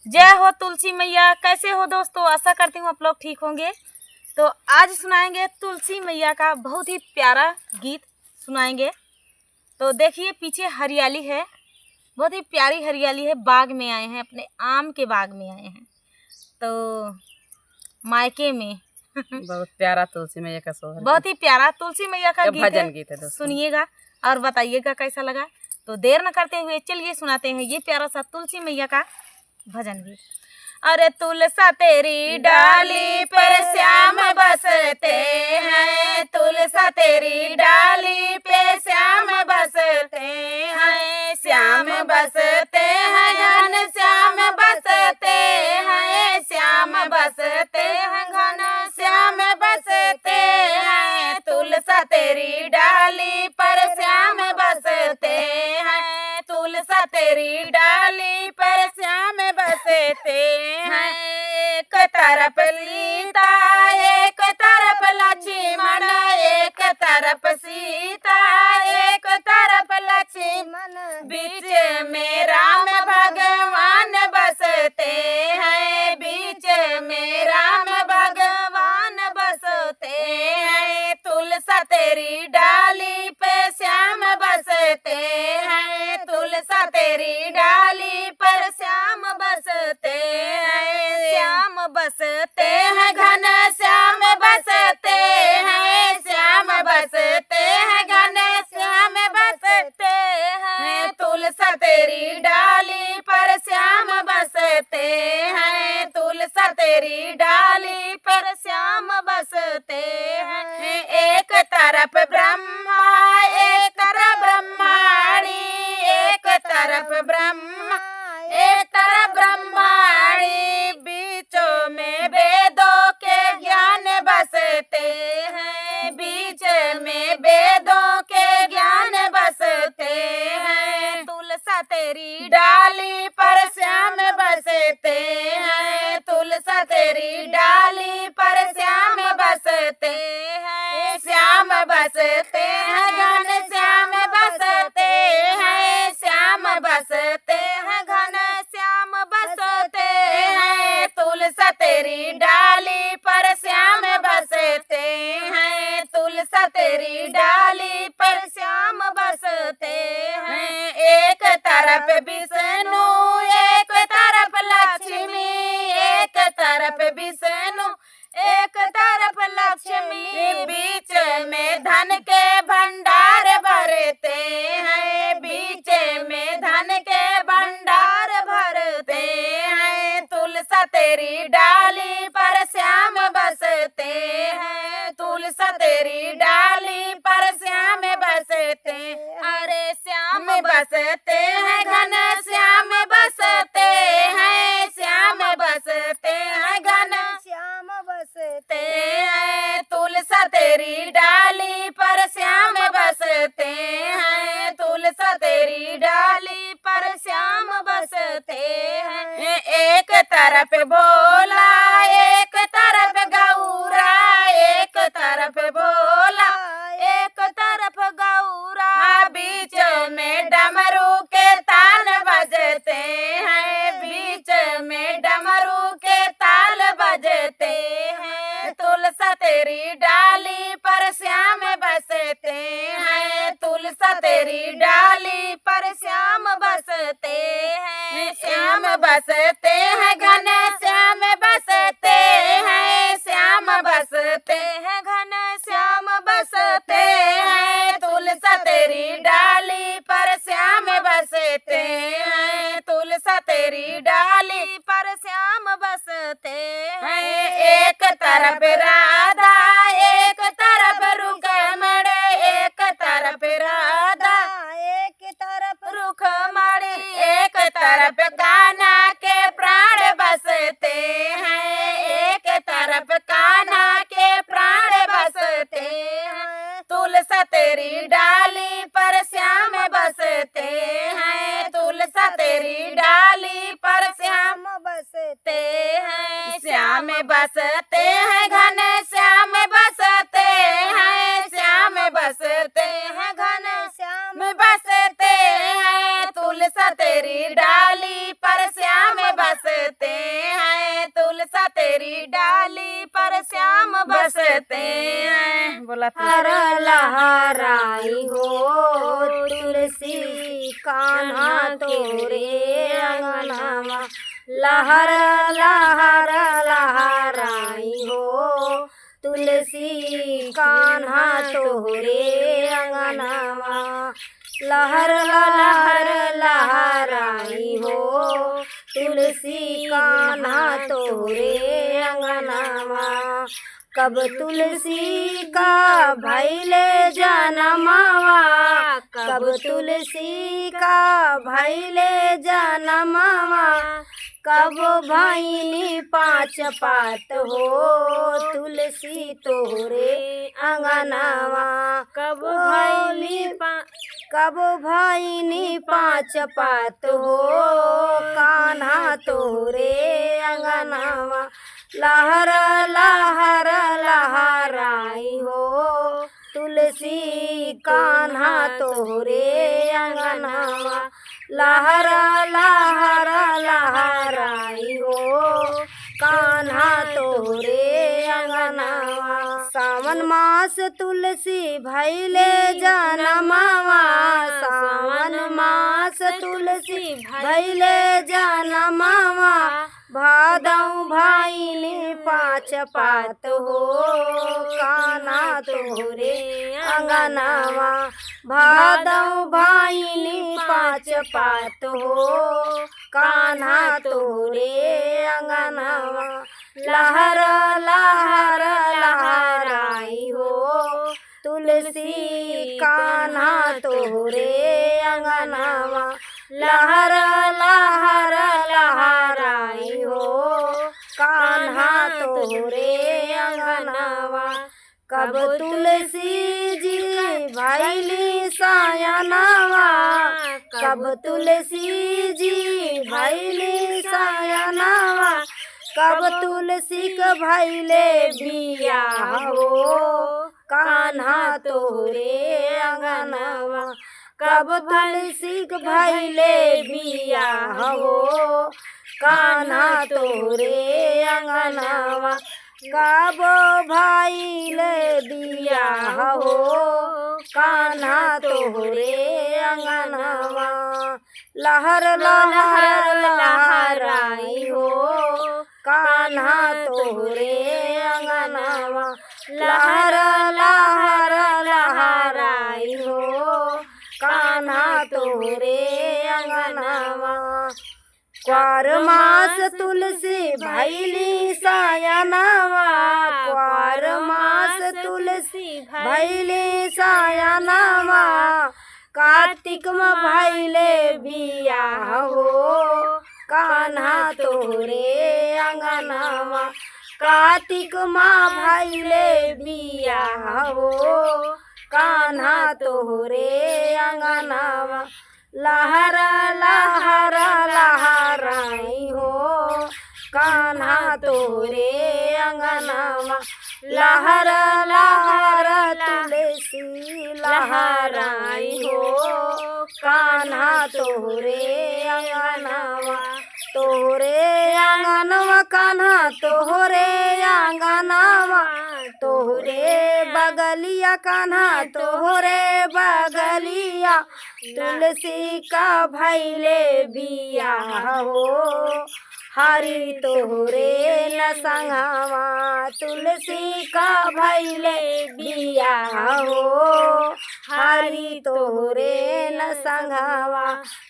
जय हो तुलसी मैया। कैसे हो दोस्तों? आशा करती हूँ आप लोग ठीक होंगे। तो आज सुनाएंगे तुलसी मैया का बहुत ही प्यारा गीत सुनाएंगे। तो देखिए पीछे हरियाली है, बहुत ही प्यारी हरियाली है। बाग में आए हैं, अपने आम के बाग में आए हैं, तो मायके में बहुत प्यारा तुलसी मैया का सोहर, बहुत ही प्यारा तुलसी मैया का भजन गीत है। सुनिएगा और बताइएगा कैसा लगा। तो देर न करते हुए चलिए सुनाते हैं ये प्यारा सा तुलसी मैया का भजन गीत। अरे तुलसा तेरी डाली पर श्याम बसते हैं, तुलसा तेरी डाली पे श्याम बसते हैं, श्याम बसते हैं घन श्याम बसते हैं, श्याम बसते हैं घन श्याम बसते हैं, तुलसा तेरी डाली पर श्याम बसते हैं, तुलसा तेरी डाली पर श्याम बसते हैं। एक तरफ सीता एक तरफ लक्ष्मण, एक तरफ सीता एक तरफ लक्ष्मण, बीच में राम भगवान बसते हैं, बीच में राम भगवान बसते हैं, तुलसा तेरी डाली पे श्याम बसते हैं, तुलसा तेरी डाली पर श्याम बसते हैं, श्याम बसते हैं घन श्याम बसते हैं, श्याम बसते हैं घन श्याम बसते हैं, तुलसा तेरी डाली पर श्याम बसते हैं, तुलसा तेरी डाली पर श्याम बसते हैं। एक तरफ ब्रह्मा एक तरफ ब्रह्माणी, एक तरफ ब्रह्मा एक तरफ ब्रह्माणी, बीचों में वेदों के ज्ञान बसते हैं, बीच में वेदों के ज्ञान बसते हैं, तुलसा तेरी डाली पर श्याम बसते हैं, तुलसा तेरी डाली पर श्याम बसते हैं, श्याम बसते हैं घन श्याम बसते हैं, श्याम बसते हैं घन श्याम बसते हैं, तुलसा तेरी डाली पर श्याम बसते हैं, तुलसा तेरी डाली पर श्याम बसते हैं। एक तरफ विष्णु एक तरफ लक्ष्मी, एक तरफ विष्णु एक तरफ लक्ष्मी, बीच में धन के भंडार भरते हैं, बीच में धन के भंडार भरते हैं, तुलसा तेरी डाली पर श्याम बसते हैं, तुलसा तेरी डाली पर श्याम बसते, अरे श्याम बसते हैं घन श्याम बसते हैं, श्याम बसते हैं घन श्याम बसते हैं, तुलसा तेरी डाली पर श्याम बसते हैं, तुलसा तेरी डाली पर श्याम बसते हैं। एक तरफ भोला एक तरफ गौरा, एक तरफ भोला एक तरफ गौरा, बीच में डमरू के ताल बजते हैं, बीच में डमरू के ताल बजते हैं, तुलसा तेरी डाली पर श्याम बसते हैं, तुलसा तेरी डाली पर श्याम बसते हैं, श्याम बसते हैं घन श्याम बसते हैं, श्याम बसते हैं घन श्याम बसते हैं, तुलसा तेरी डाली पर श्याम बसते हैं, तुलसा तेरी डाली पर श्याम बसते हैं। एक तरफ राधा एक तरफ रुक्मण, एक तरफ राधा एक तरफ रुक्मण, एक तरफ कान्हा के प्राण बसते हैं, एक तरफ कान्हा के प्राण बसते हैं, तुलसा तेरी डाली पर श्याम बसते हैं, तुलसा तेरी डाली पर श्याम बसते हैं, श्याम बसते हैं घन श्याम बसते हैं, श्याम बसते हैं घन श्याम बसते हैं, तुलसा तेरी डाली पर श्याम बसते लगते हैं। बोला तो हर लहराई हो तुलसी कान्हा तोरे अंगनावा, लहर लहर लहराई हो तुलसी कान्हा तोरे अंगनावा, लहर लहर लहराई हो तुलसी कान्हा तोरे अंगनावा। कब तुलसी का भैले जनमावा, कब तुलसी का भैले जनमावा, कब भैनी पाँच पात हो तुलसी तोरे अंगनावा, कब भैनी पाँच पात हो कान्हा तोरे अंगनावा, लहर लहर लहराई हो तुलसी कान्हा तोरे अंगनावा, लहर लहर लहराई हो कान्हा तोरे अंगनावा। सावन मास तुलसी भैले जनमावा, सावन मास तुलसी भैले जनमावा, भादौ भैनी पाँच पात हो कान्हा तोरे अंगनावा, भादौ भैनी पाँच पात हो कान्हा तोरे अंगनावा, लहर लहर लहराई हो तुलसी कान्हा तोरे अंगनावा, लहर लहर लहराई हो कान्हा तोरे अंगनावा। कब तुलसी जी भैली सायनावा, कब तुलसी जी भैली सायनावा, कब तुलसी के भैले बियाह हो कान्हा तोरे अंगनावा, कब तुलसी के भैले बियाह हो कान्हा तोरे अंगनावा, कब भैले बियाह हो कान्हा तोरे अंगनावा, लहर लहर लहराई हो कान्हा तोरे अंगनावा, लहर लहर लहराई हो कान्हा तोरे अंगनावा। क्वार मास तुलसी भैली सायनावा, क्वार मास तुलसी भैली सायनावा, कार्तिक में भैले बियाह हो कान्हा तोरे अंगनावा, कार्तिक माँ भैले बियाह हो कान्हा तोरे अंगनावा, लहर लहर लहराई हो कान्हा तोरे अंगनावा, लहर लहर तुलसी लहराई हो कान्हा तोरे अंगनावा, तोरे अंगनवा कान्हा तोरे अंगनावा, तोरे बगलिया कान्हा तोरे बगलिया, तुलसी का भैले बियाह हो हरि तोरे न संगवा, तुलसी का भैले बियाह हो हरि तोरे न संगवा,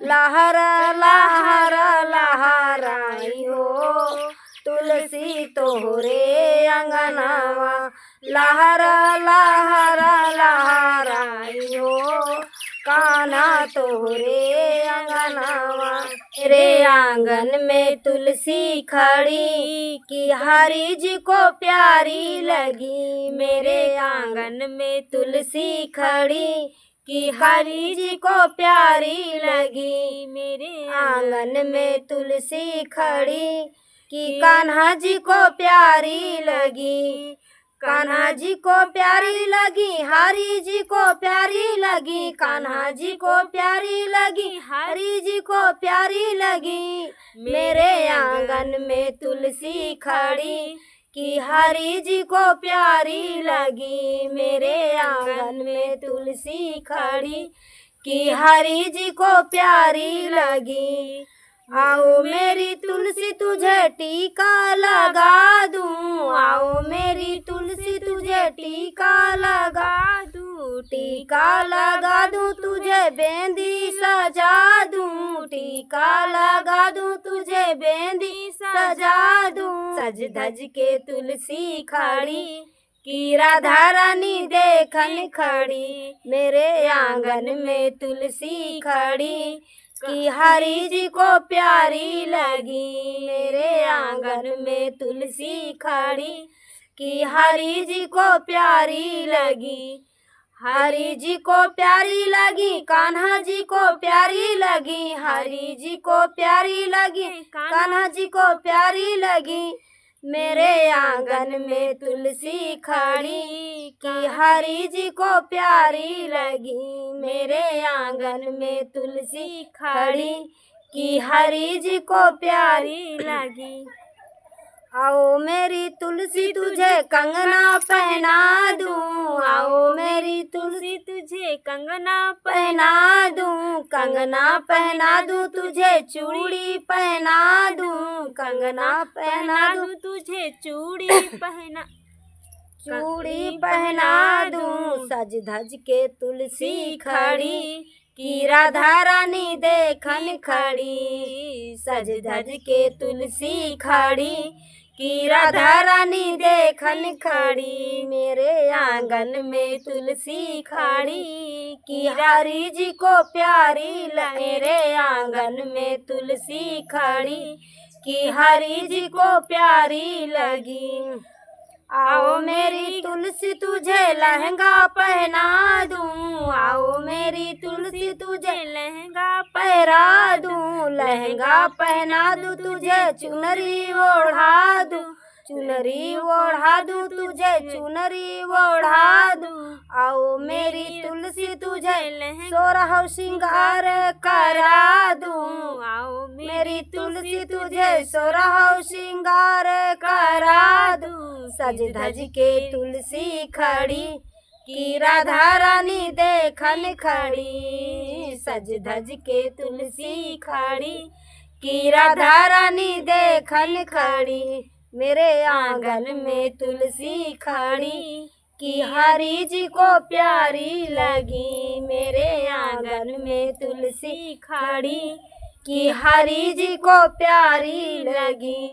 लहर लहर लहराई हो तुलसी तोरे अंगनावा, लहर लहर लहराई हो कान्हा तोरे अंगनावा। मेरे आंगन में तुलसी खड़ी कि हरि जी को प्यारी लगी, मेरे आंगन में तुलसी खड़ी कि हरि जी को प्यारी लगी, मेरे आंगन में तुलसी खड़ी कि कान्हा जी को प्यारी लगी, कान्हा जी को प्यारी लगी, हरि जी को प्यारी लगी, कान्हा जी को प्यारी लगी, हरि जी को प्यारी लगी, मेरे आंगन में तुलसी खड़ी कि हरि जी को प्यारी लगी। मेरे आंगन में तुलसी खड़ी कि हरि जी को प्यारी लगी। आओ मेरी तुलसी तुझे टीका लगा दूं, आओ मेरी तुलसी तुझे टीका लगा दूं, टीका लगा दूं तुझे बेंदी सजा दूं, टीका लगा दूं तुझे बेंदी सजा दूं। सज धज के तुलसी खड़ी कि राधा रानी देखन खड़ी। मेरे आंगन में तुलसी खड़ी कि हरि जी को प्यारी लगी। मेरे आंगन में तुलसी खड़ी कि हरि जी को प्यारी लगी। हरि जी को प्यारी लगी, कान्हा जी को प्यारी लगी, हरि जी को प्यारी लगी, कान्हा जी को प्यारी लगी। मेरे आंगन में तुलसी खड़ी कि हरि जी को प्यारी लगी। मेरे आंगन में तुलसी खड़ी कि हरि जी को प्यारी लगी। आओ मेरी तुलसी तुझे कंगना पहना दूं, आओ मेरी तुलसी तुझे कंगना पहना दूं, कंगना पहना दूं तुझे चूड़ी पहना दूं, कंगना पहना दूं तुझे चूड़ी पहना दूं। सज धज के तुलसी खड़ी कि राधा रानी देखन खड़ी। सज धज के तुलसी खड़ी कि राधा रानी देखन खड़ी। मेरे आंगन में तुलसी खड़ी कि हरि जी को प्यारी लगी। मेरे आंगन में तुलसी खड़ी कि हरि जी को प्यारी लगी। आओ मेरी तुलसी तुझे लहंगा पहना दूं, आओ मेरी तुलसी तुझे लहंगा पहना दूं, लहंगा पहना दूं तुझे चुनरी ओढ़ा दूं, चुनरी ओढ़ा दूं तुझे चुनरी ओढ़ा दूं। आओ मेरी तुलसी तुझे सोरह श्रृंगार करा दूं, आओ मेरी तुलसी तुझे सोरह श्रृंगार करा दूं। सज धज के तुलसी खड़ी कि राधा रानी देखन खड़ी। सज धज के तुलसी खड़ी कि राधा रानी देखन खड़ी। मेरे आंगन में तुलसी खड़ी कि हरि जी को प्यारी लगी। मेरे आंगन में तुलसी खड़ी कि हरि जी को प्यारी लगी।